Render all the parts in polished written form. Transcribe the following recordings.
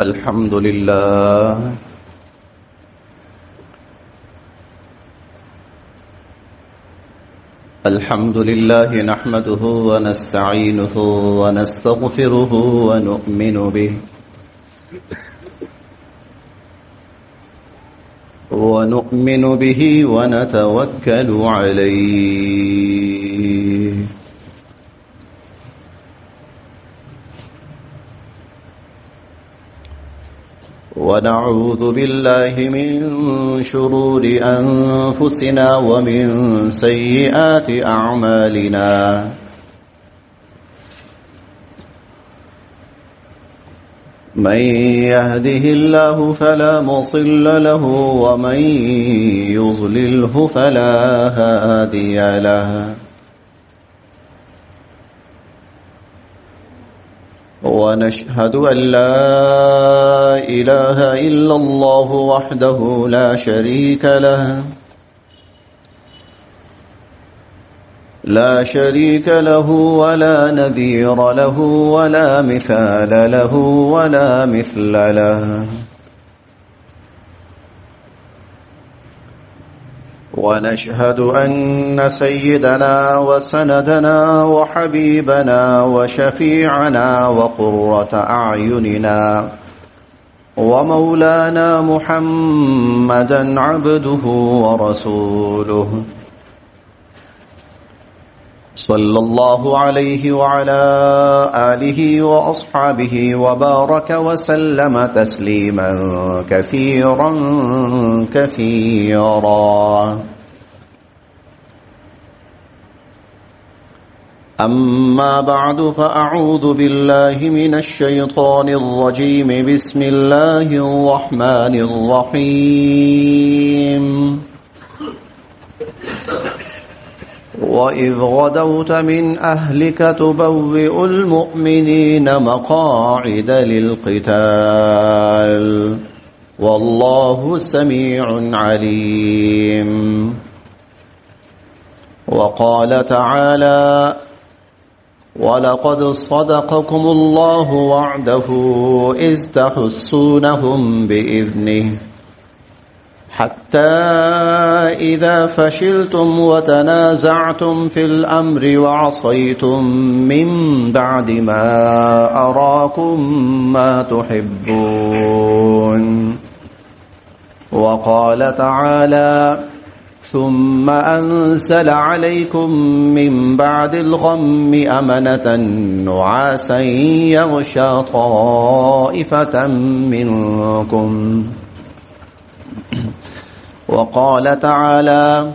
الحمد لله الحمد لله نحمده ونستعينه ونستغفره ونؤمن به ونتوكل عليه ونعوذ بالله من شرور أنفسنا ومن سيئات أعمالنا من يهده الله فلا مضل له ومن يضلله فلا هادي له ونشهد أن لا إله إلا الله وحده لا شريك له ولا نذير له ولا مثال له ولا مثل له ونشهد أن سيدنا وسندنا وحبيبنا وشفيعنا وقرة أعيننا ومولانا محمدا عبده ورسوله صلى الله عليه وعلى آله وأصحابه وبارك وسلم تسليما كثيرا أما بعد فأعوذ بالله من الشيطان الرجيم بسم الله الرحمن الرحيم وإذ غدوت من أهلك تبوئ المؤمنين مقاعد للقتال والله سميع عليم وقال تعالى ولقد صدقكم الله وعده إذ تحسونهم بإذنه حتى إذا فشلتم وتنازعتم في الأمر وعصيتم من بعد ما أراكم ما تحبون وقال تعالى ثم أنزل عليكم من بعد الغم أمنة نعاسا يغشى طائفة منكم وقال تعالى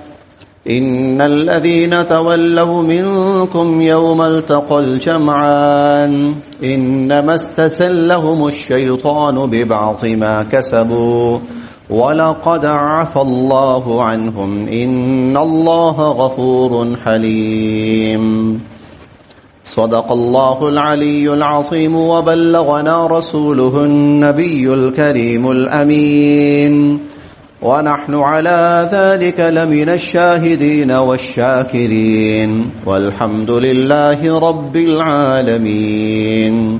إن الذين تولوا منكم يوم التقى الجمعان إنما استزلهم الشيطان ببعض ما كسبوا ولقد عفى الله عنهم إن الله غفور حليم صدق الله العلي العظيم وبلغنا رسوله النبي الكريم الأمين ونحن على ذلك لمن الشاهدين والشاكرين والحمد لله رب العالمين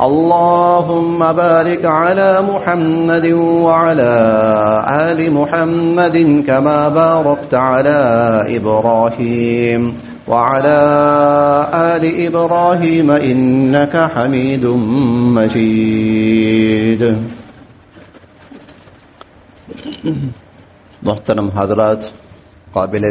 اللهم بارك على محمد وعلى آل محمد كما باركت على إبراهيم وعلى آل إبراهيم إنك حميد مجيد محترم حضرات قابل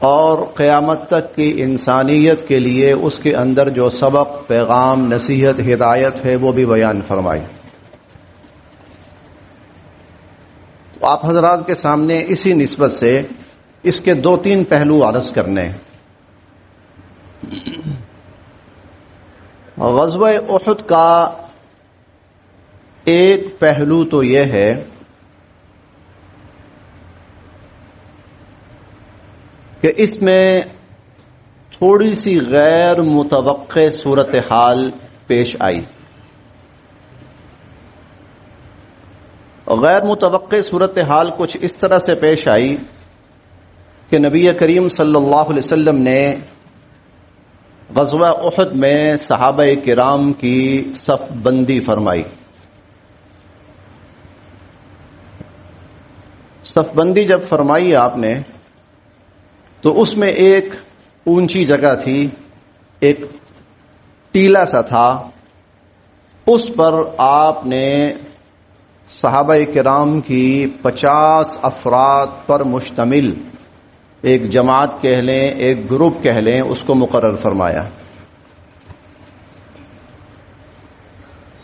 اور قیامت تک کی انسانیت کے لیے اس کے اندر جو سبق، پیغام، نصیحت، ہدایت ہے وہ بھی بیان فرمائی۔ تو آپ حضرات کے سامنے اسی نسبت سے اس کے 2-3 پہلو عرض کرنے ہیں۔ غزوہ احد کا ایک پہلو تو یہ ہے کہ اس میں تھوڑی سی غیر متوقع صورتحال پیش آئی۔ غیر متوقع صورتحال کچھ اس طرح سے پیش آئی کہ نبی کریم صلی اللہ علیہ وسلم نے غزوہ احد میں صحابہ کرام کی صف بندی فرمائی۔ صف بندی جب فرمائی آپ نے تو اس میں ایک اونچی جگہ تھی، ایک ٹیلا سا تھا، اس پر آپ نے صحابہ کرام کی 50 افراد پر مشتمل ایک جماعت کہہ لیں، ایک گروپ کہہ لیں، اس کو مقرر فرمایا۔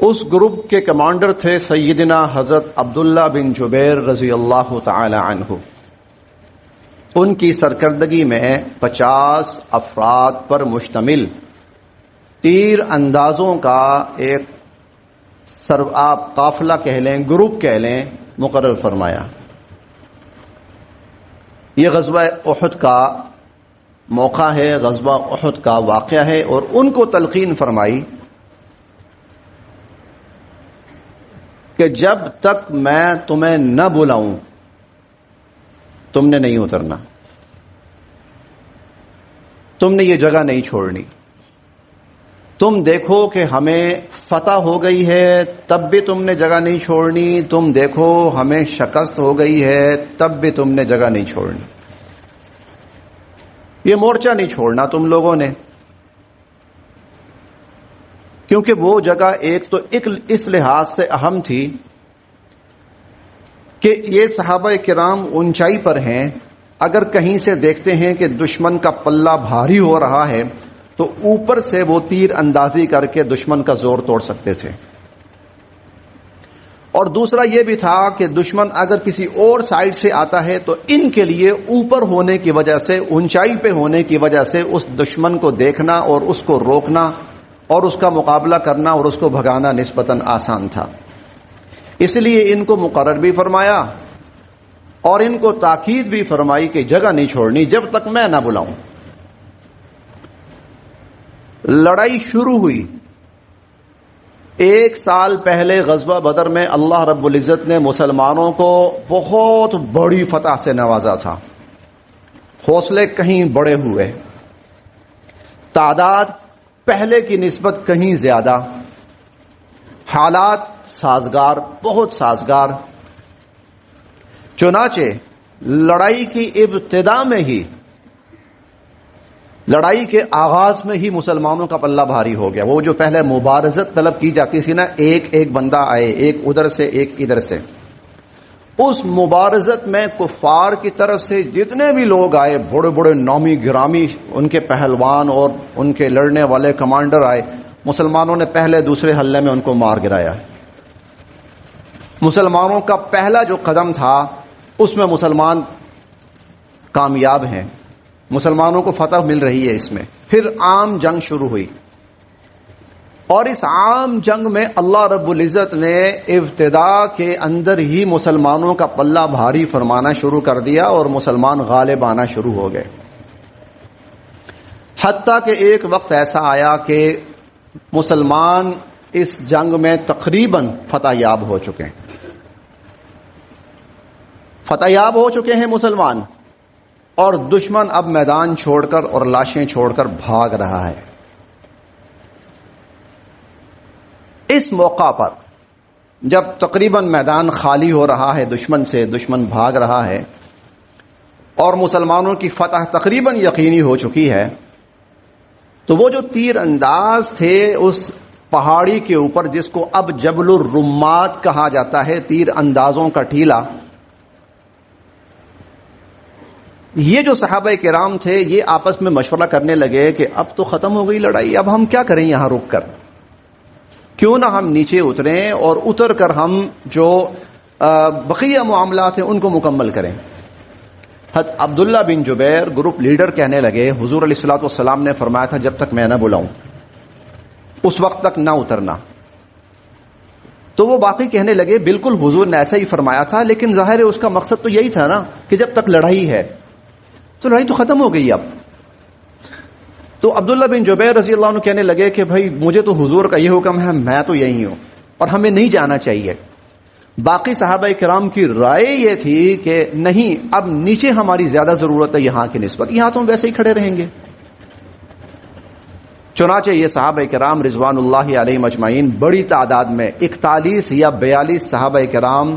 اس گروپ کے کمانڈر تھے سیدنا حضرت عبداللہ بن جبیر رضی اللہ تعالی عنہ۔ ان کی سرکردگی میں 50 افراد پر مشتمل تیر اندازوں کا ایک آپ قافلہ کہہ لیں، گروپ کہہ لیں، مقرر فرمایا۔ یہ غزوہ احد کا موقع ہے، غزوہ احد کا واقعہ ہے، اور ان کو تلقین فرمائی کہ جب تک میں تمہیں نہ بلاؤں تم نے نہیں اترنا، تم نے یہ جگہ نہیں چھوڑنی۔ تم دیکھو کہ ہمیں فتح ہو گئی ہے تب بھی تم نے جگہ نہیں چھوڑنی، تم دیکھو ہمیں شکست ہو گئی ہے تب بھی تم نے جگہ نہیں چھوڑنی۔ یہ مورچہ نہیں چھوڑنا تم لوگوں نے، کیونکہ وہ جگہ ایک تو اس لحاظ سے اہم تھی کہ یہ صحابہ کرام اونچائی پر ہیں، اگر کہیں سے دیکھتے ہیں کہ دشمن کا پلہ بھاری ہو رہا ہے تو اوپر سے وہ تیر اندازی کر کے دشمن کا زور توڑ سکتے تھے۔ اور دوسرا یہ بھی تھا کہ دشمن اگر کسی اور سائڈ سے آتا ہے تو ان کے لیے اوپر ہونے کی وجہ سے، اونچائی پہ ہونے کی وجہ سے اس دشمن کو دیکھنا اور اس کو روکنا اور اس کا مقابلہ کرنا اور اس کو بھگانا نسبتاً آسان تھا۔ اس لیے ان کو مقرر بھی فرمایا اور ان کو تاکید بھی فرمائی کہ جگہ نہیں چھوڑنی جب تک میں نہ بلاؤں۔ لڑائی شروع ہوئی۔ 1 سال پہلے غزوہ بدر میں اللہ رب العزت نے مسلمانوں کو بہت بڑی فتح سے نوازا تھا، حوصلے کہیں بڑے ہوئے، تعداد پہلے کی نسبت کہیں زیادہ، حالات سازگار، بہت سازگار۔ چنانچہ لڑائی کی ابتدا میں ہی، لڑائی کے آغاز میں ہی مسلمانوں کا پلہ بھاری ہو گیا۔ وہ جو پہلے مبارزت طلب کی جاتی تھی نا، ایک بندہ آئے، ایک ادھر سے ایک ادھر سے، اس مبارزت میں کفار کی طرف سے جتنے بھی لوگ آئے، بڑے بڑے نامی گرامی ان کے پہلوان اور ان کے لڑنے والے کمانڈر آئے، مسلمانوں نے پہلے دوسرے حملے میں ان کو مار گرایا۔ مسلمانوں کا پہلا جو قدم تھا اس میں مسلمان کامیاب ہیں، مسلمانوں کو فتح مل رہی ہے اس میں۔ پھر عام جنگ شروع ہوئی، اور اس عام جنگ میں اللہ رب العزت نے ابتدا کے اندر ہی مسلمانوں کا پلہ بھاری فرمانا شروع کر دیا اور مسلمان غالب آنا شروع ہو گئے، حتیٰ کہ ایک وقت ایسا آیا کہ مسلمان اس جنگ میں تقریباً فتح یاب ہو چکے ہیں، فتح یاب ہو چکے ہیں مسلمان، اور دشمن اب میدان چھوڑ کر اور لاشیں چھوڑ کر بھاگ رہا ہے۔ اس موقع پر جب تقریباً میدان خالی ہو رہا ہے دشمن سے، دشمن بھاگ رہا ہے اور مسلمانوں کی فتح تقریباً یقینی ہو چکی ہے، تو وہ جو تیر انداز تھے اس پہاڑی کے اوپر، جس کو اب جبل الرمات کہا جاتا ہے، تیر اندازوں کا ٹیلا، یہ جو صحابہ کرام تھے یہ آپس میں مشورہ کرنے لگے کہ اب تو ختم ہو گئی لڑائی، اب ہم کیا کریں یہاں رک کر، کیوں نہ ہم نیچے اتریں اور اتر کر ہم جو بقیہ معاملات ہیں ان کو مکمل کریں۔ حضرت عبداللہ بن جبیر گروپ لیڈر کہنے لگے حضور علیہ الصلوۃ والسلام نے فرمایا تھا جب تک میں نہ بلاؤں اس وقت تک نہ اترنا، تو وہ باقی کہنے لگے بالکل حضور نے ایسا ہی فرمایا تھا، لیکن ظاہر ہے اس کا مقصد تو یہی تھا نا کہ جب تک لڑائی ہے تو لڑائی تو ختم ہو گئی اب۔ تو عبداللہ بن جبیر رضی اللہ عنہ کہنے لگے کہ بھائی مجھے تو حضور کا یہ حکم ہے، میں تو یہی ہوں اور ہمیں نہیں جانا چاہیے۔ باقی صحابہ کرام کی رائے یہ تھی کہ نہیں، اب نیچے ہماری زیادہ ضرورت ہے یہاں کی نسبت، یہاں تو ہم ویسے ہی کھڑے رہیں گے۔ چنانچہ یہ صحابہ کرام رضوان اللہ علیہ مجمعین بڑی تعداد میں 41 یا 42 صحابہ کرام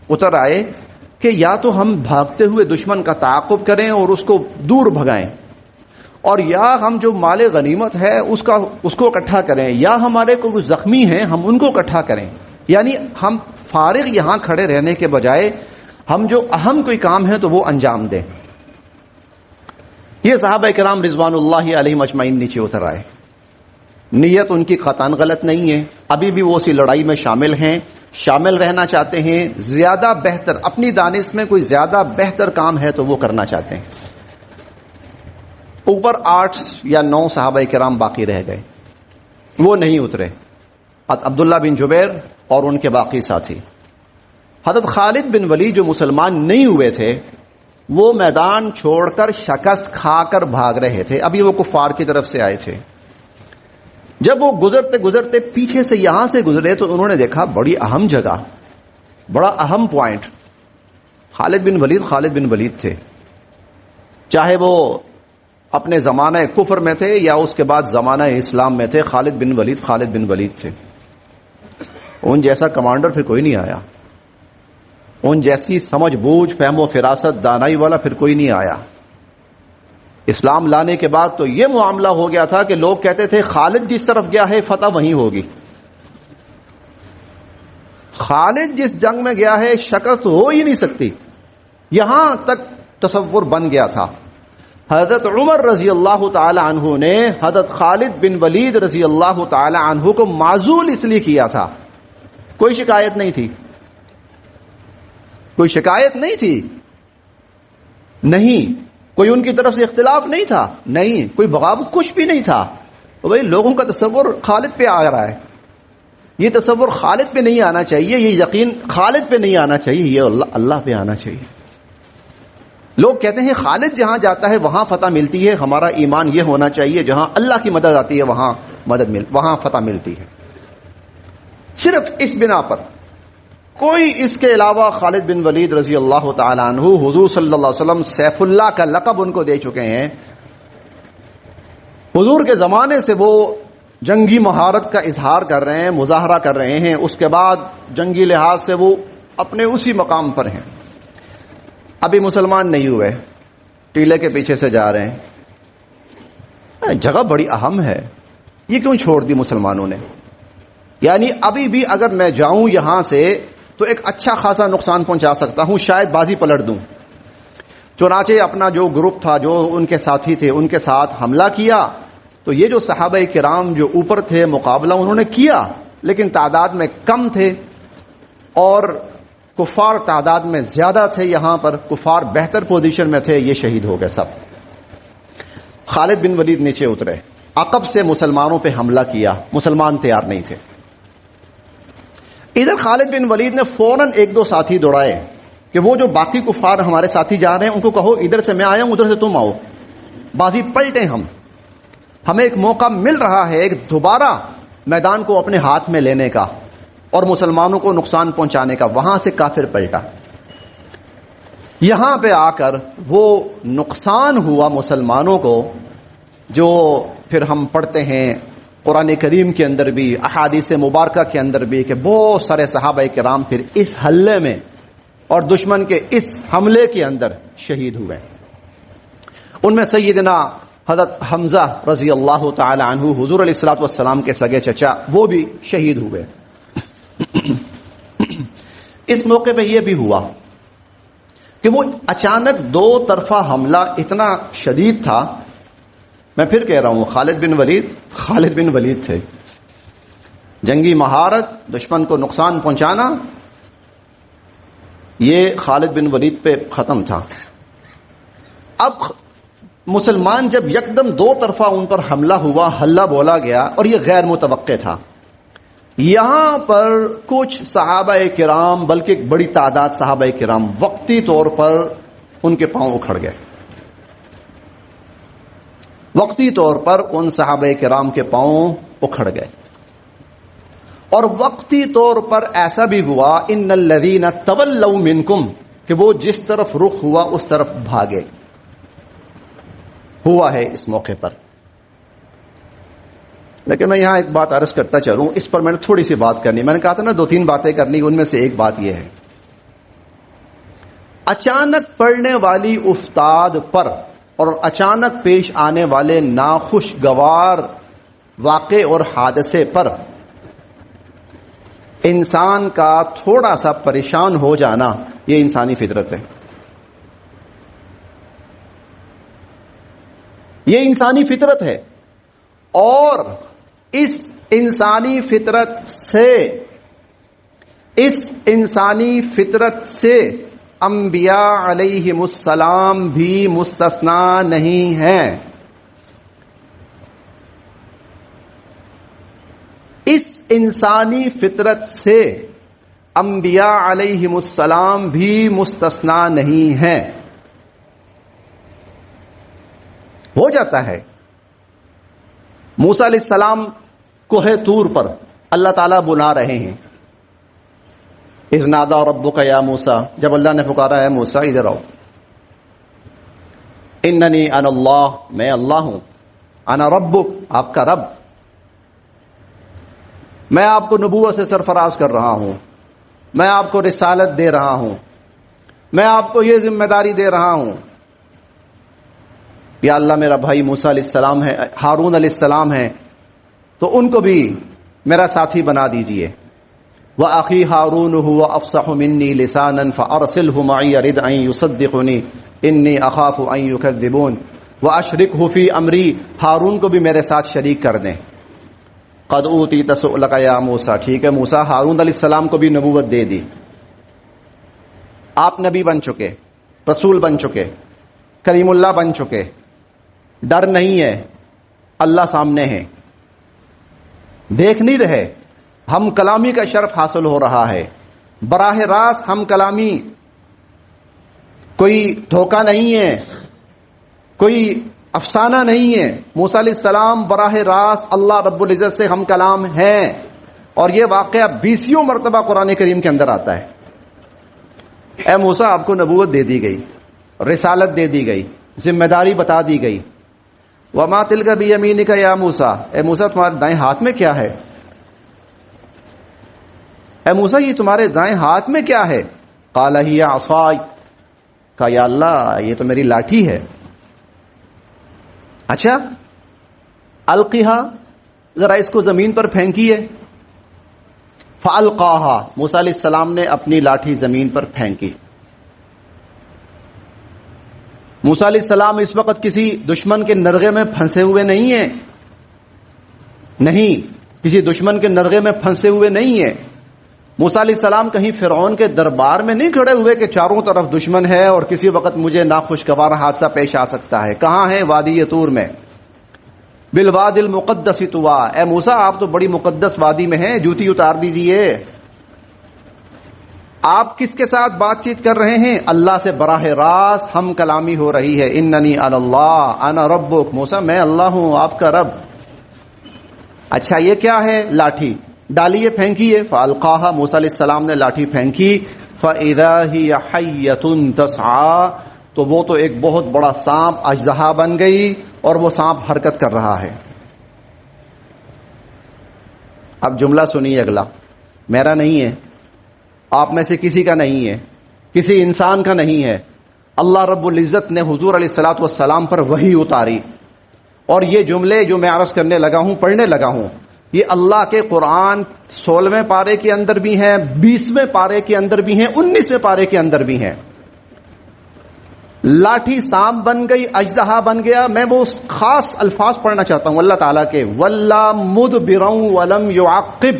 اتر آئے کہ یا تو ہم بھاگتے ہوئے دشمن کا تعاقب کریں اور اس کو دور بھگائیں، اور یا ہم جو مال غنیمت ہے اس کو اکٹھا کریں، یا ہمارے کو زخمی ہیں ہم ان کو اکٹھا کریں، یعنی ہم فارغ یہاں کھڑے رہنے کے بجائے ہم جو اہم کوئی کام ہے تو وہ انجام دیں۔ یہ صحابہ کرام رضوان اللہ علیہ مجمعین نیچے اتر آئے، نیت ان کی قطعاً غلط نہیں ہے، ابھی بھی وہ اسی لڑائی میں شامل ہیں، شامل رہنا چاہتے ہیں، زیادہ بہتر اپنی دانش میں کوئی زیادہ بہتر کام ہے تو وہ کرنا چاہتے ہیں۔ اوپر 8 یا 9 صحابہ کرام باقی رہ گئے، وہ نہیں اترے، عبداللہ بن جبیر اور ان کے باقی ساتھی۔ حضرت خالد بن ولید جو مسلمان نہیں ہوئے تھے وہ میدان چھوڑ کر شکست کھا کر بھاگ رہے تھے، ابھی وہ کفار کی طرف سے آئے تھے۔ جب وہ گزرتے گزرتے پیچھے سے یہاں سے گزرے تو انہوں نے دیکھا بڑی اہم جگہ، بڑا اہم پوائنٹ، خالد بن ولید تھے، چاہے وہ اپنے زمانہ کفر میں تھے یا اس کے بعد زمانہ اسلام میں تھے، خالد بن ولید تھے۔ ان جیسا کمانڈر پھر کوئی نہیں آیا، ان جیسی سمجھ بوجھ فہم و فراست دانائی والا پھر کوئی نہیں آیا۔ اسلام لانے کے بعد تو یہ معاملہ ہو گیا تھا کہ لوگ کہتے تھے خالد جس طرف گیا ہے فتح وہیں ہوگی، خالد جس جنگ میں گیا ہے شکست ہو ہی نہیں سکتی، یہاں تک تصور بن گیا تھا۔ حضرت عمر رضی اللہ تعالی عنہ نے حضرت خالد بن ولید رضی اللہ تعالی عنہ کو معزول اس لیے کیا تھا، کوئی شکایت نہیں تھی، کوئی شکایت نہیں تھی، نہیں کوئی ان کی طرف سے اختلاف نہیں تھا، نہیں کوئی بغاوت، کچھ بھی نہیں تھا۔ بھائی لوگوں کا تصور خالد پہ آ رہا ہے، یہ تصور خالد پہ نہیں آنا چاہیے، یہ یقین خالد پہ نہیں آنا چاہیے، یہ اللہ پہ آنا چاہیے۔ لوگ کہتے ہیں خالد جہاں جاتا ہے وہاں فتح ملتی ہے، ہمارا ایمان یہ ہونا چاہیے جہاں اللہ کی مدد آتی ہے وہاں فتح ملتی ہے۔ صرف اس بنا پر کوئی اس کے علاوہ خالد بن ولید رضی اللہ تعالی عنہ، حضور صلی اللہ علیہ وسلم سیف اللہ کا لقب ان کو دے چکے ہیں، حضور کے زمانے سے وہ جنگی مہارت کا اظہار کر رہے ہیں، مظاہرہ کر رہے ہیں، اس کے بعد جنگی لحاظ سے وہ اپنے اسی مقام پر ہیں۔ ابھی مسلمان نہیں ہوئے، ٹیلے کے پیچھے سے جا رہے ہیں، جگہ بڑی اہم ہے، یہ کیوں چھوڑ دی مسلمانوں نے؟ یعنی ابھی بھی اگر میں جاؤں یہاں سے تو ایک اچھا خاصا نقصان پہنچا سکتا ہوں، شاید بازی پلٹ دوں۔ چنانچہ اپنا جو گروپ تھا، جو ان کے ساتھی تھے، ان کے ساتھ حملہ کیا، تو یہ جو صحابہ کرام جو اوپر تھے مقابلہ انہوں نے کیا، لیکن تعداد میں کم تھے اور کفار تعداد میں زیادہ تھے، یہاں پر کفار بہتر پوزیشن میں تھے، یہ شہید ہو گئے سب۔ خالد بن ولید نیچے اترے، عقب سے مسلمانوں پہ حملہ کیا، مسلمان تیار نہیں تھے۔ ادھر خالد بن ولید نے فوراً 1-2 ساتھی دوڑائے کہ وہ جو باقی کفار ہمارے ساتھی جا رہے ہیں ان کو کہو ادھر سے میں آیا ہوں، ادھر سے تم آؤ، بازی پلٹیں، ہمیں ایک موقع مل رہا ہے ایک دوبارہ میدان کو اپنے ہاتھ میں لینے کا اور مسلمانوں کو نقصان پہنچانے کا۔ وہاں سے کافر پلٹا، یہاں پہ آ کر وہ نقصان ہوا مسلمانوں کو، جو پھر ہم پڑھتے ہیں قرآن کریم کے اندر بھی، احادیث مبارکہ کے اندر بھی، کہ بہت سارے صحابہ کرام پھر اس حملے میں اور دشمن کے اس حملے کے اندر شہید ہوئے۔ ان میں سیدنا حضرت حمزہ رضی اللہ تعالی عنہ، حضور علیہ الصلوۃ والسلام کے سگے چچا، وہ بھی شہید ہوئے۔ اس موقع پہ یہ بھی ہوا کہ وہ اچانک دو طرفہ حملہ اتنا شدید تھا. میں پھر کہہ رہا ہوں خالد بن ولید تھے. جنگی مہارت، دشمن کو نقصان پہنچانا، یہ خالد بن ولید پہ ختم تھا. اب مسلمان جب یکدم دو طرفہ ان پر حملہ ہوا، ہلہ بولا گیا، اور یہ غیر متوقع تھا. یہاں پر کچھ صحابہ کرام، بلکہ ایک بڑی تعداد صحابہ کرام وقتی طور پر ان کے پاؤں اکھڑ گئے. وقتی طور پر ان صحابہ کرام کے پاؤں اکھڑ گئے. اور وقتی طور پر ایسا بھی ہوا ان الذین تولوا منکم، کہ وہ جس طرف رخ ہوا اس طرف بھاگے. ہوا ہے اس موقع پر. لیکن میں یہاں ایک بات عرض کرتا چلوں، اس پر میں نے تھوڑی سی بات کرنی. میں نے کہا تھا نا 2-3 باتیں کرنی، ان میں سے ایک بات یہ ہے، اچانک پڑنے والی افتاد پر اور اچانک پیش آنے والے ناخوشگوار واقع اور حادثے پر انسان کا تھوڑا سا پریشان ہو جانا، یہ انسانی فطرت ہے. یہ انسانی فطرت ہے. اور اس انسانی فطرت سے انبیاء علیہم السلام بھی مستثنا نہیں ہیں. اس انسانی فطرت سے انبیاء علیہم السلام بھی مستثنا نہیں ہیں. ہو جاتا ہے. موسیٰ علیہ السلام کوہ طور پر اللہ تعالیٰ بلا رہے ہیں. اذ نادى ربك یا موسیٰ، جب اللہ نے پکارا ہے موسیٰ ادھر آؤ. اننی انا اللہ، میں اللہ ہوں. انا ربک، آپ کا رب. میں آپ کو نبوت سے سرفراز کر رہا ہوں. میں آپ کو رسالت دے رہا ہوں. میں آپ کو یہ ذمہ داری دے رہا ہوں. یا اللہ میرا بھائی موسیٰ علیہ السلام ہے، ہارون علیہ السلام ہے، تو ان کو بھی میرا ساتھی بنا دیجئے. وَأَخِي هَارُونُ هُوَ أَفْصَحُ مِنِّي لِسَانًا فَأَرْسِلْهُ مَعِيَ رِدْ أَن يُصَدِّقُنِي إِنِّي أَخَافُ أَن يُكَذِّبُونِ وَأَشْرِكْهُ فِي أَمْرِي، ہارون کو بھی میرے ساتھ شریک کر دیں. قَدْ أُوتِيتَ سُؤْلَكَ يَا موسیٰ، ٹھیک ہے موسیٰ، ہارون علیہ السلام کو بھی نبوت دے دی. آپ نبی بن چکے، رسول بن چکے، کریم اللہ بن چکے. ڈر نہیں ہے، اللہ سامنے ہے، دیکھ نہیں رہے. ہم کلامی کا شرف حاصل ہو رہا ہے، براہ راست ہم کلامی. کوئی دھوکہ نہیں ہے، کوئی افسانہ نہیں ہے. موسیٰ علیہ السلام براہ راست اللہ رب العزت سے ہم کلام ہیں. اور یہ واقعہ 20 مرتبہ قرآن کریم کے اندر آتا ہے. اے موسیٰ، آپ کو نبوت دے دی گئی، رسالت دے دی گئی، ذمہ داری بتا دی گئی. وما تلک بیمینک یا موسیٰ، اے موسیٰ تمہارے دائیں ہاتھ میں کیا ہے؟ اے موسیٰ یہ تمہارے دائیں ہاتھ میں کیا ہے؟ قال ہی عصائی، کہا یا اللہ یہ تو میری لاٹھی ہے. اچھا القیہا، ذرا اس کو زمین پر پھینکیے. فالقاہا، موسیٰ علیہ السلام نے اپنی لاٹھی زمین پر پھینکی. موسیٰ علیہ السلام اس وقت کسی دشمن کے نرغے میں پھنسے ہوئے نہیں ہیں. نہیں، کسی دشمن کے نرغے میں پھنسے ہوئے نہیں ہیں. موسیٰ علیہ السلام کہیں فرعون کے دربار میں نہیں کھڑے ہوئے کہ چاروں طرف دشمن ہے اور کسی وقت مجھے ناخوشگوار حادثہ پیش آ سکتا ہے. کہاں ہے؟ وادی طور میں. بالواد المقدس طوا، اے موسیٰ آپ تو بڑی مقدس وادی میں ہیں، جوتی اتار دیجیے. آپ کس کے ساتھ بات چیت کر رہے ہیں؟ اللہ سے براہ راست ہم کلامی ہو رہی ہے. اننی انا اللہ انا ربک، موسیٰ میں اللہ ہوں، آپ کا رب. اچھا یہ کیا ہے؟ لاٹھی. ڈالیے، پھینکیے. فالقاہا، موسیٰ علیہ السلام نے لاٹھی پھینکی. فَإِذَا هِيَ حَيَّةٌ تَسْعَىٰ، تو وہ تو ایک بہت بڑا سانپ اژدہا بن گئی اور وہ سانپ حرکت کر رہا ہے. اب جملہ سنیے اگلا، میرا نہیں ہے، آپ میں سے کسی کا نہیں ہے، کسی انسان کا نہیں ہے. اللہ رب العزت نے حضور علیہ الصلوۃ والسلام پر وحی اتاری. اور یہ جملے جو میں عرض کرنے لگا ہوں، پڑھنے لگا ہوں، یہ اللہ کے قرآن 16ویں پارے کے اندر بھی ہیں، 20ویں پارے کے اندر بھی ہیں، 19ویں پارے کے اندر بھی ہیں. لاٹھی سانپ بن گئی، اژدہا بن گیا. میں وہ خاص الفاظ پڑھنا چاہتا ہوں اللہ تعالیٰ کے، وَلَّا مُدْبِرًا وَلَمْ يُعَقِّبْ.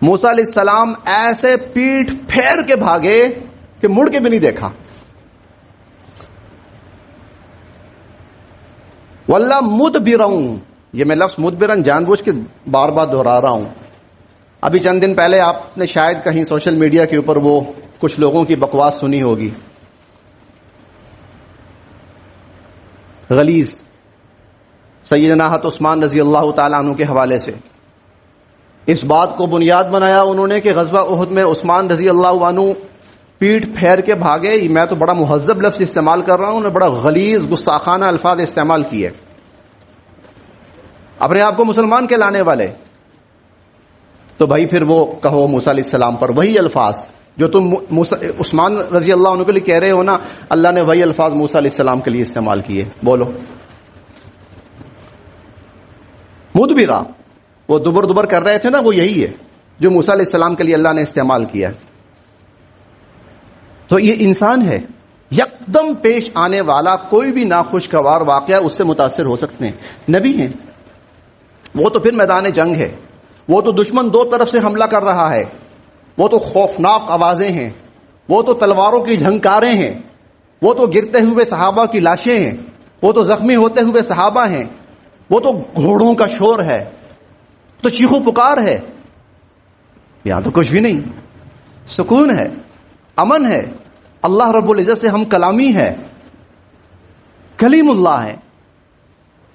موسیٰ علیہ السلام ایسے پیٹھ پھیر کے بھاگے کہ مڑ کے بھی نہیں دیکھا. وَلَّا مُدْبِرًا، یہ میں لفظ مدبرن جان بوجھ کے بار بار دہرا رہا ہوں. ابھی چند دن پہلے آپ نے شاید کہیں سوشل میڈیا کے اوپر وہ کچھ لوگوں کی بکواس سنی ہوگی، غلیظ، سیدنا حضرت عثمان رضی اللہ تعالیٰ عنہ کے حوالے سے. اس بات کو بنیاد بنایا انہوں نے کہ غزوہ احد میں عثمان رضی اللہ عنہ پیٹھ پھیر کے بھاگے. میں تو بڑا مہذب لفظ استعمال کر رہا ہوں، انہوں نے بڑا غلیظ گستاخانہ الفاظ استعمال کیے اپنے آپ کو مسلمان کہلانے والے. تو بھائی پھر وہ کہو موسیٰ علیہ السلام پر وہی الفاظ جو تم عثمان رضی اللہ عنہ کے لیے کہہ رہے ہو نا، اللہ نے وہی الفاظ موسیٰ علیہ السلام کے لیے استعمال کیے. بولو. مدبرا، وہ دبر دبر کر رہے تھے نا، وہ یہی ہے جو موسیٰ علیہ السلام کے لیے اللہ نے استعمال کیا. تو یہ انسان ہے، یکدم پیش آنے والا کوئی بھی ناخوشگوار واقعہ اس سے متاثر ہو سکتے ہیں. نبی ہیں وہ، تو پھر میدان جنگ ہے، وہ تو دشمن دو طرف سے حملہ کر رہا ہے، وہ تو خوفناک آوازیں ہیں، وہ تو تلواروں کی جھنکاریں ہیں، وہ تو گرتے ہوئے صحابہ کی لاشیں ہیں، وہ تو زخمی ہوتے ہوئے صحابہ ہیں، وہ تو گھوڑوں کا شور ہے، تو چیخو پکار ہے. یہاں تو کچھ بھی نہیں، سکون ہے، امن ہے. اللہ رب العزت سے ہم کلامی ہے، کلیم اللہ ہے،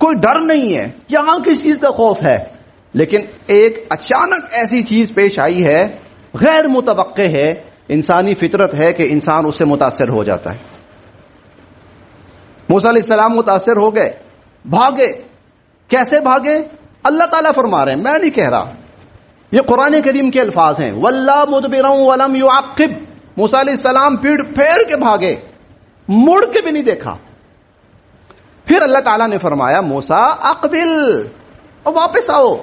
کوئی ڈر نہیں ہے. یہاں کس چیز کا خوف ہے؟ لیکن ایک اچانک ایسی چیز پیش آئی ہے، غیر متوقع ہے، انسانی فطرت ہے کہ انسان اس سے متاثر ہو جاتا ہے. موسیٰ علیہ السلام متاثر ہو گئے، بھاگے. کیسے بھاگے؟ اللہ تعالیٰ فرما رہے ہیں، میں نہیں کہہ رہا، یہ قرآن کریم کے الفاظ ہیں. وَلَّا مُدْبِرًا وَلَمْ يُعَقِّبْ. موسیٰ علیہ السلام پیڑ پھیر کے بھاگے، مڑ کے بھی نہیں دیکھا. پھر اللہ تعالیٰ نے فرمایا موسیٰ اقبل، اور واپس آؤ.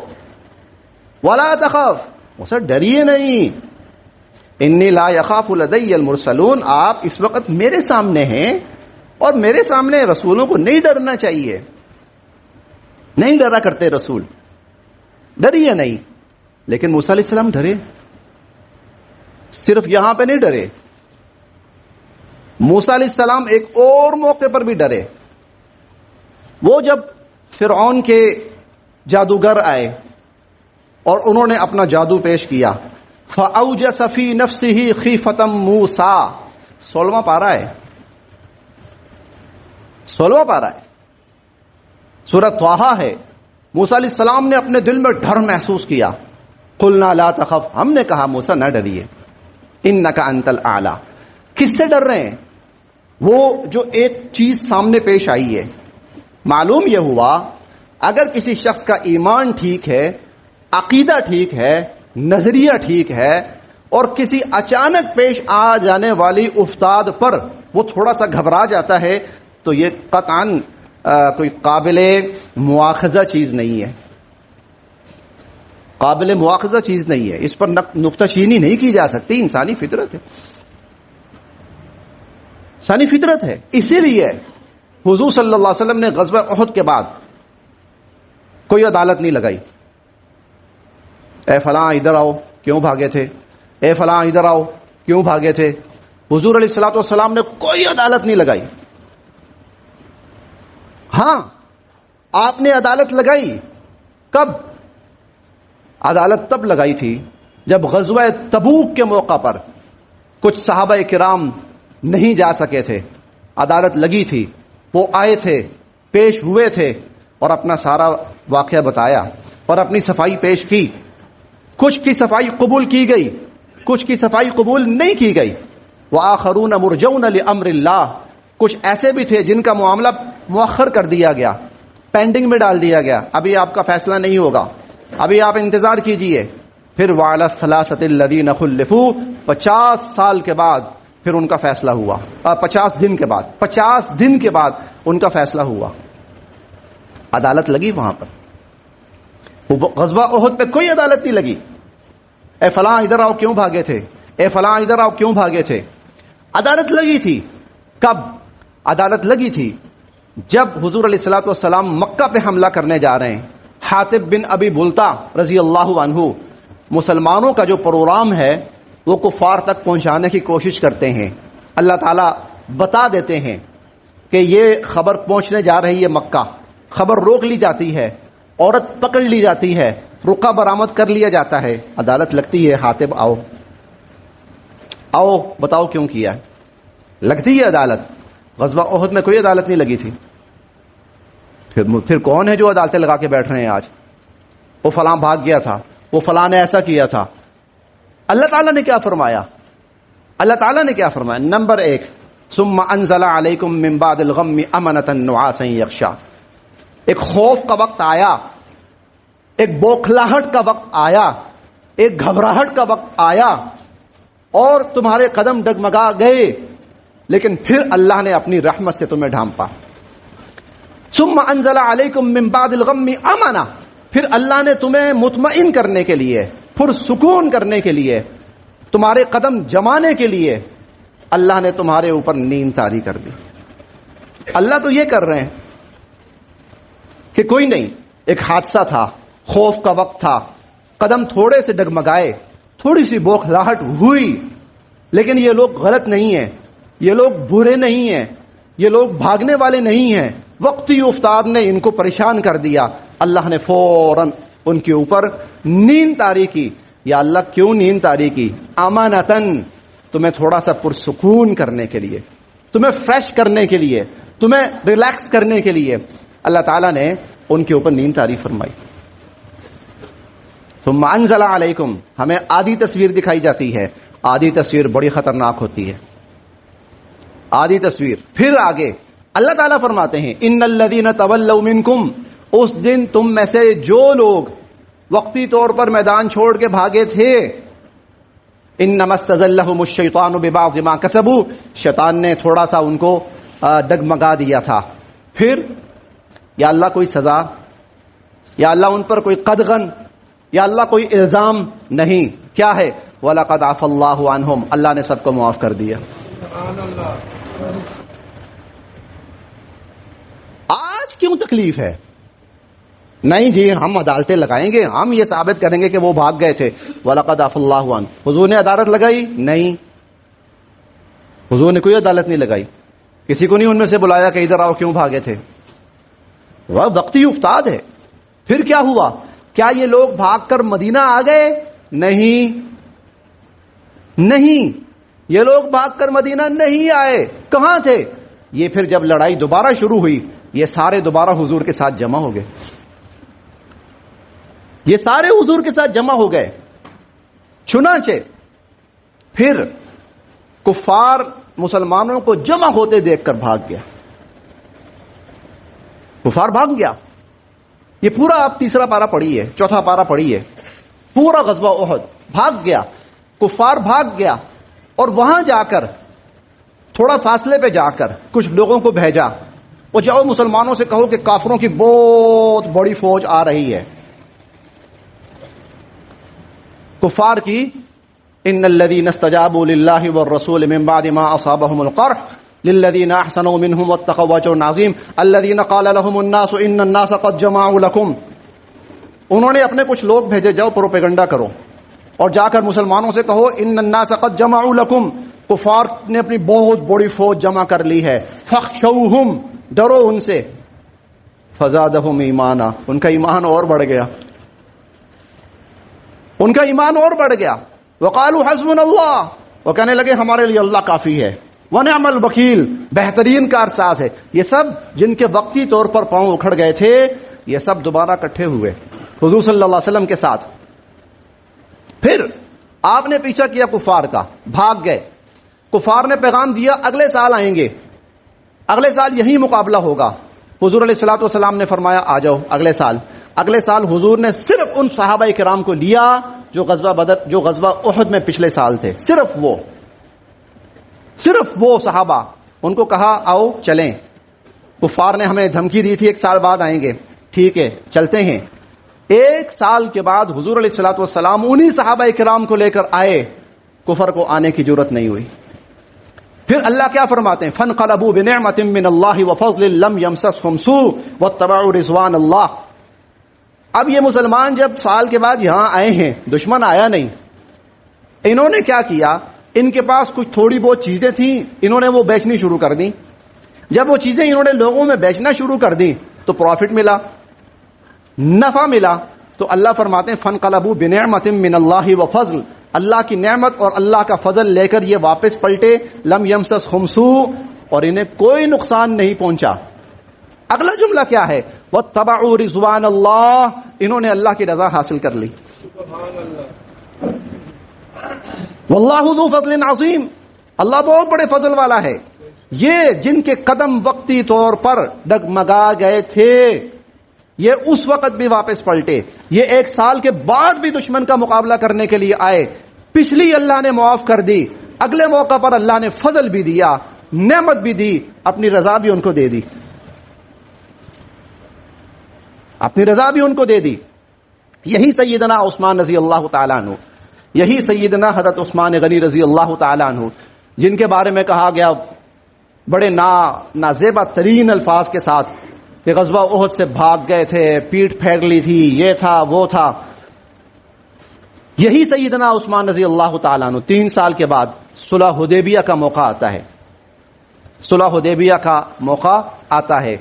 وَلَا تَخَفْ، موسیٰ ڈریے نہیں. انی لا یخاف لدی المرسلون، آپ اس وقت میرے سامنے ہیں اور میرے سامنے رسولوں کو نہیں ڈرنا چاہیے. نہیں ڈرا کرتے رسول، ڈریے نہیں. لیکن موسیٰ علیہ السلام ڈرے. صرف یہاں پہ نہیں ڈرے، موسیٰ علیہ السلام ایک اور موقع پر بھی ڈرے. وہ جب فرعون کے جادوگر آئے اور انہوں نے اپنا جادو پیش کیا، فَأَوْجَسَ فِي نَفْسِهِ خِيفَةً مُوسَىٰ، 16واں پارہ ہے، 16واں پارہ ہے، سورۃ طٰہٰ ہے. موسیٰ علیہ السلام نے اپنے دل میں ڈر محسوس کیا. قُلْنَا لَا تَخَفْ، ہم نے کہا موسیٰ نہ ڈریے، اِنَّكَ أَنْتَ الْأَعْلَىٰ. کس سے ڈر رہے ہیں؟ وہ جو ایک چیز سامنے پیش آئی ہے. معلوم یہ ہوا اگر کسی شخص کا ایمان ٹھیک ہے، عقیدہ ٹھیک ہے، نظریہ ٹھیک ہے، اور کسی اچانک پیش آ جانے والی افتاد پر وہ تھوڑا سا گھبرا جاتا ہے، تو یہ قطعاً کوئی قابل مواخذہ چیز نہیں ہے، قابل مواخذہ چیز نہیں ہے. اس پر نکتہ چینی نہیں کی جا سکتی. انسانی فطرت ہے، انسانی فطرت ہے. اسی لیے حضور صلی اللہ علیہ وسلم نے غزوہ احد کے بعد کوئی عدالت نہیں لگائی. اے فلاں ادھر آؤ، کیوں بھاگے تھے؟ اے فلاں ادھر آؤ، کیوں بھاگے تھے؟ حضور علیہ الصلوۃ والسلام نے کوئی عدالت نہیں لگائی. ہاں آپ نے عدالت لگائی. کب؟ عدالت تب لگائی تھی جب غزوہ تبوک کے موقع پر کچھ صحابہ کرام نہیں جا سکے تھے. عدالت لگی تھی، وہ آئے تھے، پیش ہوئے تھے اور اپنا سارا واقعہ بتایا اور اپنی صفائی پیش کی. کچھ کی صفائی قبول کی گئی، کچھ کی صفائی قبول نہیں کی گئی. وآخرون مرجون لامر اللہ، کچھ ایسے بھی تھے جن کا معاملہ مؤخر کر دیا گیا، پینڈنگ میں ڈال دیا گیا، ابھی آپ کا فیصلہ نہیں ہوگا، ابھی آپ انتظار کیجئے. پھر وعلی الثلاثة الذین خلفوا، 50 سال کے بعد پھر ان کا فیصلہ ہوا. 50 دن کے بعد، 50 دن کے بعد ان کا فیصلہ ہوا. عدالت لگی وہاں پر. غزوہ احد پہ کوئی عدالت نہیں لگی. اے فلاں ادھر آؤ، کیوں بھاگے تھے؟ اے فلاں ادھر آؤ، کیوں بھاگے تھے؟ عدالت لگی تھی. کب عدالت لگی تھی؟ جب حضور علیہ الصلوۃ والسلام مکہ پہ حملہ کرنے جا رہے ہیں. حاطب بن ابی بلتا رضی اللہ عنہ مسلمانوں کا جو پروگرام ہے وہ کفار تک پہنچانے کی کوشش کرتے ہیں. اللہ تعالیٰ بتا دیتے ہیں کہ یہ خبر پہنچنے جا رہی ہے مکہ. خبر روک لی جاتی ہے, عورت پکڑ لی جاتی ہے, رقہ برآمد کر لیا جاتا ہے. عدالت لگتی ہے. حاطب آؤ آؤ بتاؤ کیوں کیا ہے. لگتی ہے عدالت. غزوہ احد میں کوئی عدالت نہیں لگی تھی. پھر کون ہے جو عدالتیں لگا کے بیٹھ رہے ہیں آج؟ وہ فلاں بھاگ گیا تھا, وہ فلاں نے ایسا کیا تھا. اللہ تعالیٰ نے کیا فرمایا؟ اللہ تعالیٰ نے کیا فرمایا؟ نمبر 1, ثم انزل علیکم من بعد الغم امنۃ نعاسا یغشا. ایک خوف کا وقت آیا, ایک بوکھلاہٹ کا وقت آیا, ایک گھبراہٹ کا وقت آیا اور تمہارے قدم ڈگمگا گئے, لیکن پھر اللہ نے اپنی رحمت سے تمہیں ڈھانپا. ثم انزل علیکم من بعد الغم امنا, پھر اللہ نے تمہیں مطمئن کرنے کے لیے, پرسکون کرنے کے لیے, تمہارے قدم جمانے کے لیے اللہ نے تمہارے اوپر نیند طاری کر دی. اللہ تو یہ کر رہے ہیں کہ کوئی نہیں, ایک حادثہ تھا, خوف کا وقت تھا, قدم تھوڑے سے ڈگمگائے, تھوڑی سی بوکھلاہٹ ہوئی, لیکن یہ لوگ غلط نہیں ہیں, یہ لوگ برے نہیں ہیں, یہ لوگ بھاگنے والے نہیں ہیں. وقتی افتاد نے ان کو پریشان کر دیا, اللہ نے فوراً ان کے اوپر نیند طاری کی. یا اللہ کیوں نیند طاری کی؟ امانتن, تمہیں تھوڑا سا پرسکون کرنے کے لیے, تمہیں فریش کرنے کے لیے, تمہیں ریلیکس کرنے کے لیے اللہ تعالیٰ نے ان کے اوپر نیند طاری فرمائی. ثم انزل علیکم, ہمیں آدھی تصویر دکھائی جاتی ہے. آدھی تصویر بڑی خطرناک ہوتی ہے. آدھی تصویر. پھر آگے اللہ تعالیٰ فرماتے ہیں ان الذین تولوا منکم, اس دن تم میں سے جو لوگ وقتی طور پر میدان چھوڑ کے بھاگے تھے, انما استزلهم الشیطان ببعض ما کسبوا, شیطان نے تھوڑا سا ان کو ڈگمگا دیا تھا. پھر یا اللہ کوئی سزا, یا اللہ ان پر کوئی قدغن, یا اللہ کوئی الزام نہیں. کیا ہے؟ وَلَقَدْ عَفَا اللَّهُ عَنْهُمْ, اللہ نے سب کو معاف کر دیا. آج کیوں تکلیف ہے؟ نہیں جی ہم عدالتیں لگائیں گے, ہم یہ ثابت کریں گے کہ وہ بھاگ گئے تھے. وَلَقَدْ عَفَا اللَّهُ عَنْهُمْ, حضور نے عدالت لگائی؟ نہیں, حضور نے کوئی عدالت نہیں لگائی. کسی کو نہیں ان میں سے بلایا کہ ادھر آؤ کیوں بھاگے تھے. وہ وقتی افتاد ہے. پھر کیا ہوا؟ کیا یہ لوگ بھاگ کر مدینہ آ گئے؟ نہیں نہیں, یہ لوگ بھاگ کر مدینہ نہیں آئے. کہاں تھے یہ؟ پھر جب لڑائی دوبارہ شروع ہوئی, یہ سارے دوبارہ حضور کے ساتھ جمع ہو گئے. یہ سارے حضور کے ساتھ جمع ہو گئے. چنانچہ پھر کفار مسلمانوں کو جمع ہوتے دیکھ کر بھاگ گیا. کفار بھاگ گیا. یہ پورا آپ تیسرا پارہ پڑھیے, چوتھا پارہ پڑھیے, پورا غزوہ احد بھاگ گیا. کفار بھاگ گیا اور وہاں جا کر تھوڑا فاصلے پہ جا کر کچھ لوگوں کو بھیجا, وہ جاؤ مسلمانوں سے کہو کہ کافروں کی بہت بڑی فوج آ رہی ہے. کفار کی ان الذين استجابوا لله والرسول من بعد ما اصابهم القرح للذين احسنوا منهم واتقوا اجر عظيم الذين قال لهم الناس ان الناس قد جمعوا لكم. انہوں نے اپنے کچھ لوگ بھیجے, جاؤ پروپیگنڈا کرو اور جا کر مسلمانوں سے کہو ان الناس قد جمعوا لكم, کفار نے اپنی بہت بڑی فوج جمع کر لی ہے. فخشوهم, ڈرو ان سے. فزادهم ایمانا, ان کا ایمان اور بڑھ گیا, ان کا ایمان اور بڑھ گیا. وقالوا حسبنا اللہ, وہ کہنے لگے ہمارے لیے اللہ کافی ہے. ونعم الوکیل, بہترین کارساز ہے. یہ سب جن کے وقتی طور پر پاؤں اکھڑ گئے تھے, یہ سب دوبارہ اکٹھے ہوئے حضور صلی اللہ علیہ وسلم کے ساتھ. پھر آپ نے پیچھا کیا کفار کا, بھاگ گئے. کفار نے پیغام دیا اگلے سال آئیں گے, اگلے سال یہی مقابلہ ہوگا. حضور علیہ الصلوۃ والسلام نے فرمایا آ جاؤ اگلے سال. اگلے سال حضور نے صرف ان صحابہ کرام کو لیا جو غزوہ احد میں پچھلے سال تھے. صرف وہ صحابہ, ان کو کہا آؤ چلیں. کفار نے ہمیں دھمکی دی تھی 1 سال بعد آئیں گے, ٹھیک ہے چلتے ہیں. 1 سال کے بعد حضور علیہ الصلوۃ والسلام انہی صحابہ کرام کو لے کر آئے. کفر کو آنے کی جرت نہیں ہوئی. پھر اللہ کیا فرماتے ہیں؟ فانقلبوا بنعمت من اللہ وفضل لم یمسسہم سوء واتبعوا رضوان اللہ. اب یہ مسلمان جب سال کے بعد یہاں آئے ہیں، دشمن آیا نہیں، انہوں نے کیا کیا؟ ان کے پاس کچھ تھوڑی بہت چیزیں تھیں، انہوں نے وہ بیچنی شروع کر دی. جب وہ چیزیں انہوں نے لوگوں میں بیچنا شروع کر دی تو پروفٹ ملا، نفع ملا. تو اللہ فرماتے ہیں فانقلبوا بنعمت من اللہ وفضل، اللہ کی نعمت اور اللہ کا فضل لے کر یہ واپس پلٹے. لم یمسسہم سوء، اور انہیں کوئی نقصان نہیں پہنچا. اگلا جملہ کیا ہے؟ واتبعوا رضوان اللہ، انہوں نے اللہ کی رضا حاصل کر لی. واللہ ذو فضل عظیم، اللہ بہت بڑے فضل والا ہے. یہ جن کے قدم وقتی طور پر ڈگمگا گئے تھے یہ اس وقت بھی واپس پلٹے. یہ 1 سال کے بعد بھی دشمن کا مقابلہ کرنے کے لیے آئے. پچھلی اللہ نے معاف کر دی، اگلے موقع پر اللہ نے فضل بھی دیا، نعمت بھی دی، اپنی رضا بھی ان کو دے دی، اپنی رضا بھی ان کو دے دی. یہی سیدنا عثمان رضی اللہ تعالیٰ عنہ، یہی سیدنا حضرت عثمان غنی رضی اللہ تعالیٰ عنہ، جن کے بارے میں کہا گیا بڑے نازیبا ترین الفاظ کے ساتھ کہ غزوہ احد سے بھاگ گئے تھے، پیٹھ پھیر لی تھی، یہ تھا وہ تھا. یہی سیدنا عثمان رضی اللہ تعالیٰ عنہ 3 سال کے بعد صلح حدیبیہ کا موقع آتا ہے. صلح حدیبیہ کا موقع آتا ہے،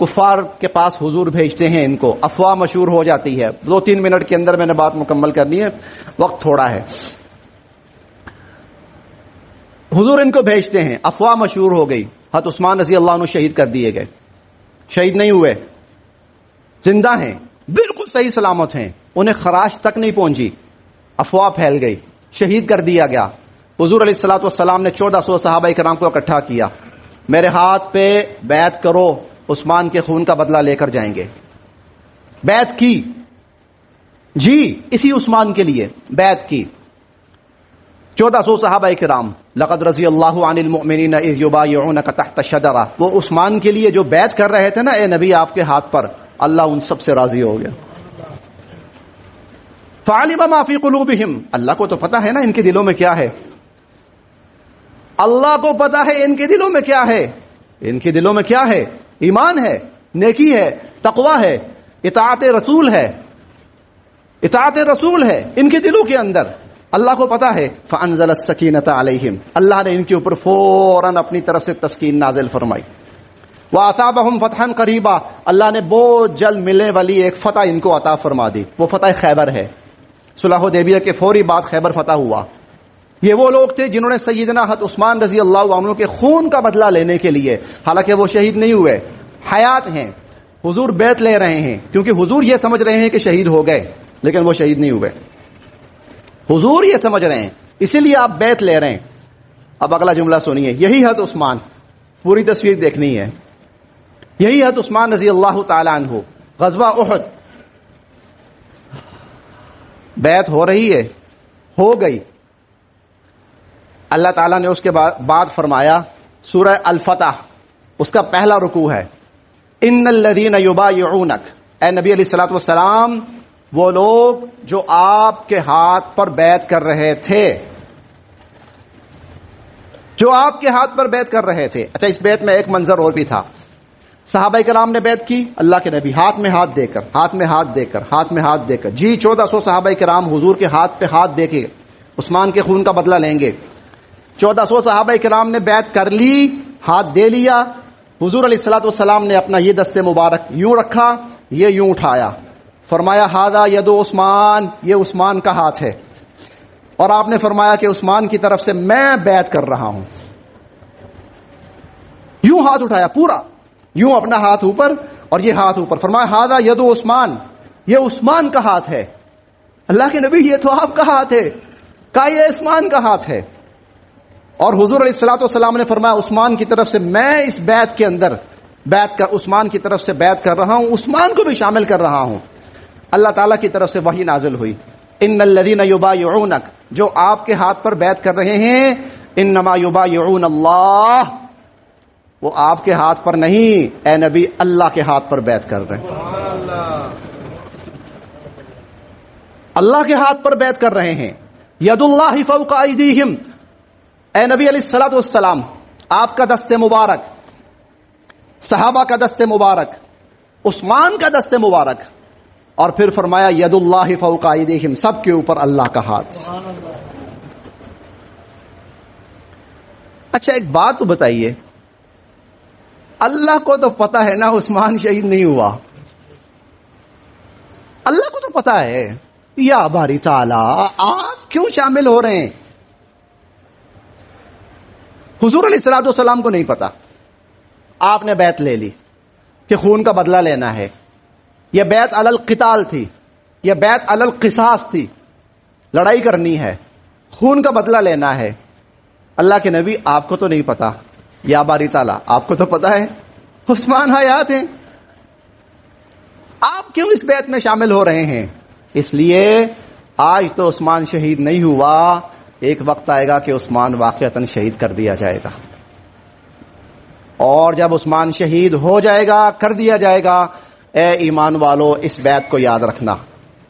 کفار کے پاس حضور بھیجتے ہیں ان کو. افواہ مشہور ہو جاتی ہے، 2-3 منٹ کے اندر میں نے بات مکمل کرنی ہے، وقت تھوڑا ہے. حضور ان کو بھیجتے ہیں، افواہ مشہور ہو گئی، حضرت عثمان رضی اللہ عنہ شہید کر دیے گئے. شہید نہیں ہوئے، زندہ ہیں، بالکل صحیح سلامت ہیں، انہیں خراش تک نہیں پہنچی. افواہ پھیل گئی، شہید کر دیا گیا. حضور علیہ الصلوۃ والسلام نے 1400 صحابہ کرام کو اکٹھا کیا. میرے ہاتھ پہ بیعت کرو، عثمان کے خون کا بدلہ لے کر جائیں گے. بیعت کی، جی اسی عثمان کے لیے بیعت کی. 1400 صحابہ کرام، لقد رضی اللہ عن المؤمنین اذ یبایعونک تحت الشجرہ، وہ عثمان کے لیے جو بیعت کر رہے تھے نا اے نبی آپ کے ہاتھ پر، اللہ ان سب سے راضی ہو گیا. فعلم ما فی قلوبہم، اللہ کو تو پتا ہے نا ان کے دلوں میں کیا ہے، اللہ کو پتا ہے ان کے دلوں میں کیا ہے. ان کے دلوں میں کیا ہے؟ ایمان ہے، نیکی ہے، تقوی ہے، اطاعت رسول ہے، اطاعت رسول ہے ان کے دلوں کے اندر. اللہ کو پتا ہے. فانزل السکینۃ علیہم، اللہ نے ان کے اوپر فوراً اپنی طرف سے تسکین نازل فرمائی. واصابہم فتحا قریبا، اللہ نے بہت جلد ملنے والی ایک فتح ان کو عطا فرما دی. وہ فتح خیبر ہے. صلح حدیبیہ کے فوری بعد خیبر فتح ہوا. یہ وہ لوگ تھے جنہوں نے سیدنا حضرت عثمان رضی اللہ عنہ کے خون کا بدلہ لینے کے لیے، حالانکہ وہ شہید نہیں ہوئے، حیات ہیں، حضور بیعت لے رہے ہیں کیونکہ حضور یہ سمجھ رہے ہیں کہ شہید ہو گئے، لیکن وہ شہید نہیں ہوئے. حضور یہ سمجھ رہے ہیں، اسی لیے آپ بیعت لے رہے ہیں. اب اگلا جملہ سنیے. یہی حضرت عثمان، پوری تصویر دیکھنی ہے. یہی حضرت عثمان رضی اللہ تعالی عنہ، غزوہ احد، بیعت ہو رہی ہے، ہو گئی. اللہ تعالیٰ نے اس کے بعد فرمایا، سورہ الفتح اس کا پہلا رکوع ہے، ان الذین یبایعونک، اے نبی علیہ الصلوۃ والسلام وہ لوگ جو آپ کے ہاتھ پر بیعت کر رہے تھے، جو آپ کے ہاتھ پر بیعت کر رہے تھے. اچھا، اس بیعت میں ایک منظر اور بھی تھا. صحابہ کرام نے بیعت کی، اللہ کے نبی ہاتھ میں ہاتھ دے کر، ہاتھ میں ہاتھ دے کر، ہاتھ میں ہاتھ دے کر. جی 1400 صحابہ کرام حضور کے ہاتھ پہ ہاتھ دے کے عثمان کے خون کا بدلہ لیں گے. 1400 صحابہ کرام نے بیعت کر لی، ہاتھ دے لیا. حضور علیہ الصلوۃ والسلام نے اپنا یہ دست مبارک یوں رکھا، یہ یوں اٹھایا، فرمایا ھذا ید عثمان، یہ عثمان کا ہاتھ ہے. اور آپ نے فرمایا کہ عثمان کی طرف سے میں بیعت کر رہا ہوں. یوں ہاتھ اٹھایا پورا، یوں اپنا ہاتھ اوپر اور یہ ہاتھ اوپر، فرمایا ھذا ید عثمان، یہ عثمان کا ہاتھ ہے. اللہ کے نبی یہ تو آپ کا ہاتھ ہے، کہا یہ عثمان کا ہاتھ ہے. اور حضور علیہ الصلوۃ والسلام نے فرمایا عثمان کی طرف سے میں اس بیعت کے اندر بیعت کر، عثمان کی طرف سے بیعت کر رہا ہوں، عثمان کو بھی شامل کر رہا ہوں. اللہ تعالیٰ کی طرف سے وحی نازل ہوئی، ان الذین یبایعونک، جو آپ کے ہاتھ پر بیعت کر رہے ہیں، انما یبایعون اللہ، وہ آپ کے ہاتھ پر نہیں اے نبی، اللہ کے ہاتھ پر بیعت کر رہے ہیں، اللہ کے ہاتھ پر بیعت کر رہے ہیں. ید اللہ فوق ایدیہم، اے نبی علیہ الصلوۃ والسلام آپ کا دست مبارک، صحابہ کا دست مبارک، عثمان کا دست مبارک، اور پھر فرمایا ید اللہ فوق ایدیہم، سب کے اوپر اللہ کا ہاتھ۔ اچھا ایک بات تو بتائیے، اللہ کو تو پتا ہے نا عثمان شہید نہیں ہوا، اللہ کو تو پتا ہے، یا باری تعالی آپ کیوں شامل ہو رہے ہیں؟ حضور علیہ الصلوۃ والسلام کو نہیں پتا، آپ نے بیعت لے لی کہ خون کا بدلہ لینا ہے، یہ بیعت علی القتال تھی، یہ بیعت علی القصاص تھی، لڑائی کرنی ہے، خون کا بدلہ لینا ہے۔ اللہ کے نبی آپ کو تو نہیں پتا، یا باری تعالیٰ آپ کو تو پتا ہے، عثمان حیات ہیں، آپ کیوں اس بیعت میں شامل ہو رہے ہیں؟ اس لیے آج تو عثمان شہید نہیں ہوا، ایک وقت آئے گا کہ عثمان واقعتاً شہید کر دیا جائے گا، اور جب عثمان شہید ہو جائے گا، کر دیا جائے گا، اے ایمان والو اس بیعت کو یاد رکھنا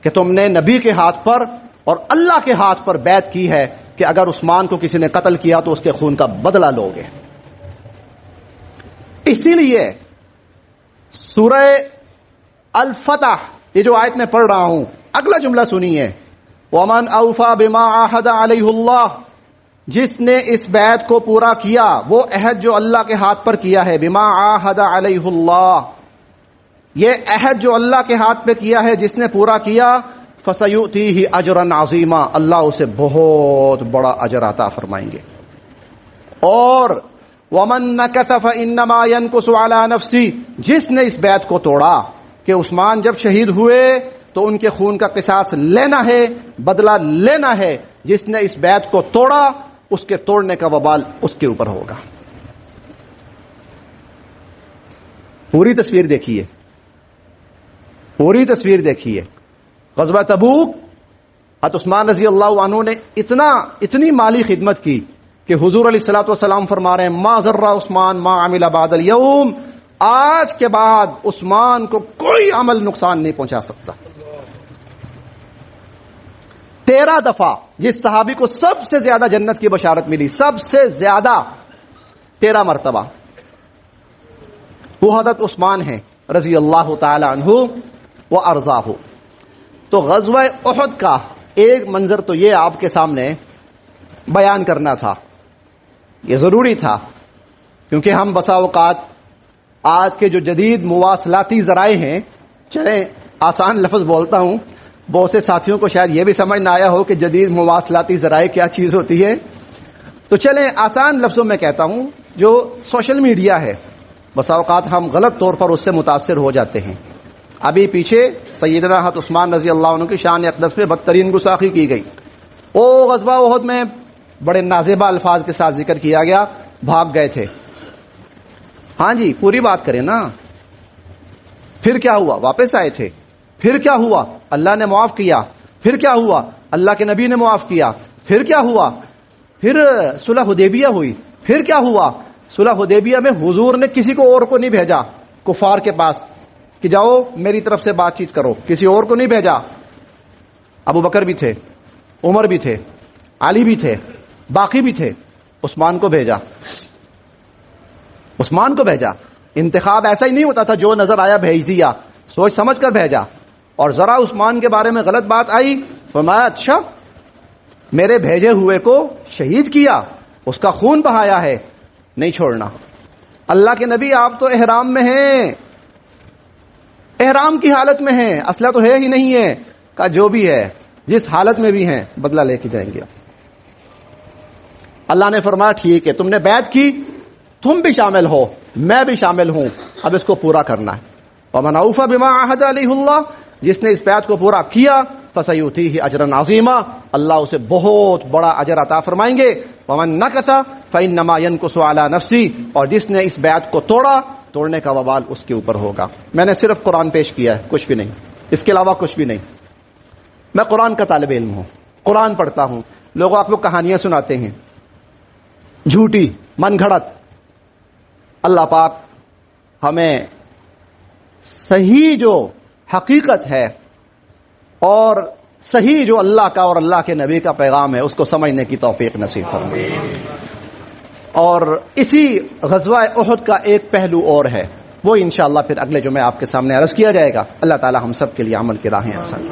کہ تم نے نبی کے ہاتھ پر اور اللہ کے ہاتھ پر بیعت کی ہے کہ اگر عثمان کو کسی نے قتل کیا تو اس کے خون کا بدلہ لو گے۔ اسی لیے سورہ الفتح، یہ جو آیت میں پڑھ رہا ہوں، اگلا جملہ سنیے، وَمَنْ أَوْفَى بِمَا عَاهَدَ عَلَيْهُ اللَّهُ، جس نے اس بیعت کو پورا کیا، وہ عہد جو اللہ کے ہاتھ پر کیا ہے، بِمَا عَاهَدَ عَلَيْهُ اللَّهُ، یہ عہد جو اللہ کے ہاتھ پہ کیا ہے، جس نے پورا کیا، فَسَيُؤْتِيهِ أَجْرًا عَظِيمًا، اللہ اسے بہت بڑا اجر عطا فرمائیں گے۔ اور وَمَن نَكَثَ فَإِنَّمَا يَنكُثُ عَلَى نَفْسِهِ، جس نے اس بیعت کو توڑا کہ عثمان جب شہید ہوئے تو ان کے خون کا قصاص لینا ہے، بدلہ لینا ہے، جس نے اس بیعت کو توڑا اس کے توڑنے کا وبال اس کے اوپر ہوگا۔ پوری تصویر دیکھیے، پوری تصویر دیکھیے۔ غزوہ تبوک حضرت عثمان رضی اللہ عنہ نے اتنی مالی خدمت کی کہ حضور علیہ الصلوۃ والسلام فرما رہے ہیں ما ضر عثمان ما عمل بعد اليوم، آج کے بعد عثمان کو کوئی عمل نقصان نہیں پہنچا سکتا۔ 13 دفعہ جس صحابی کو سب سے زیادہ جنت کی بشارت ملی، سب سے زیادہ 13 مرتبہ، وہ حضرت عثمان ہیں رضی اللہ تعالی عنہ و ارضاہ۔ تو غزوہ احد کا ایک منظر تو یہ آپ کے سامنے بیان کرنا تھا، یہ ضروری تھا، کیونکہ ہم بسا اوقات آج کے جو جدید مواصلاتی ذرائع ہیں، چلیں آسان لفظ بولتا ہوں، بہت سے ساتھیوں کو شاید یہ بھی سمجھ نہ آیا ہو کہ جدید مواصلاتی ذرائع کیا چیز ہوتی ہے، تو چلیں آسان لفظوں میں کہتا ہوں، جو سوشل میڈیا ہے، بسا اوقات ہم غلط طور پر اس سے متاثر ہو جاتے ہیں۔ ابھی پیچھے سیدنا حضرت عثمان رضی اللہ عنہ کی شان اقدس پہ بدترین گستاخی کی گئی، وہ غزوہ احد میں بڑے نازیبہ الفاظ کے ساتھ ذکر کیا گیا، بھاگ گئے تھے۔ ہاں جی پوری بات کریں نا، پھر کیا ہوا؟ واپس آئے تھے، پھر کیا ہوا؟ اللہ نے معاف کیا، پھر کیا ہوا؟ اللہ کے نبی نے معاف کیا، پھر کیا ہوا؟ پھر صلح حدیبیہ ہوئی، پھر کیا ہوا؟ صلح حدیبیہ میں حضور نے کسی کو اور کو نہیں بھیجا کفار کے پاس کہ جاؤ میری طرف سے بات چیت کرو، کسی اور کو نہیں بھیجا۔ ابو بکر بھی تھے، عمر بھی تھے، علی بھی تھے، باقی بھی تھے، عثمان کو بھیجا، عثمان کو بھیجا۔ انتخاب ایسا ہی نہیں ہوتا تھا جو نظر آیا بھیج دیا، سوچ سمجھ کر بھیجا۔ اور ذرا عثمان کے بارے میں غلط بات آئی، فرمایا اچھا میرے بھیجے ہوئے کو شہید کیا، اس کا خون بہایا ہے، نہیں چھوڑنا۔ اللہ کے نبی آپ تو احرام میں ہیں، احرام کی حالت میں ہیں، اسلحہ تو ہے ہی نہیں ہے، کہا جو بھی ہے جس حالت میں بھی ہیں بدلہ لے کے جائیں گے۔ اللہ نے فرمایا ٹھیک ہے، تم نے بیعت کی، تم بھی شامل ہو، میں بھی شامل ہوں، اب اس کو پورا کرنا ہے۔ وَمَنْ أَوْفَى بِمَا عَاهَدَ عَلَيْهُ اللَّهُ، جس نے اس بیعت کو پورا کیا، فَسَيُؤْتِيهِ أَجْرًا عَظِيمًا، اللہ اسے بہت بڑا اجر عطا فرمائیں گے۔ وَمَنْ نَكَثَ فَإِنَّمَا يَنكُثُ عَلَى نَفْسِهِ، اور جس نے اس بیعت کو توڑا، توڑنے کا وبال اس کے اوپر ہوگا۔ میں نے صرف قرآن پیش کیا ہے، کچھ بھی نہیں، اس کے علاوہ کچھ بھی نہیں۔ میں قرآن کا طالب علم ہوں، قرآن پڑھتا ہوں، لوگ آپ کو کہانیاں سناتے ہیں جھوٹی من گھڑت۔ اللہ پاک ہمیں صحیح جو حقیقت ہے اور صحیح جو اللہ کا اور اللہ کے نبی کا پیغام ہے اس کو سمجھنے کی توفیق نصیب فرمائے۔ اور اسی غزوہ احد کا ایک پہلو اور ہے، وہ انشاءاللہ پھر اگلے جمعے آپ کے سامنے عرض کیا جائے گا۔ اللہ تعالی ہم سب کے لیے عمل کی راہیں آسان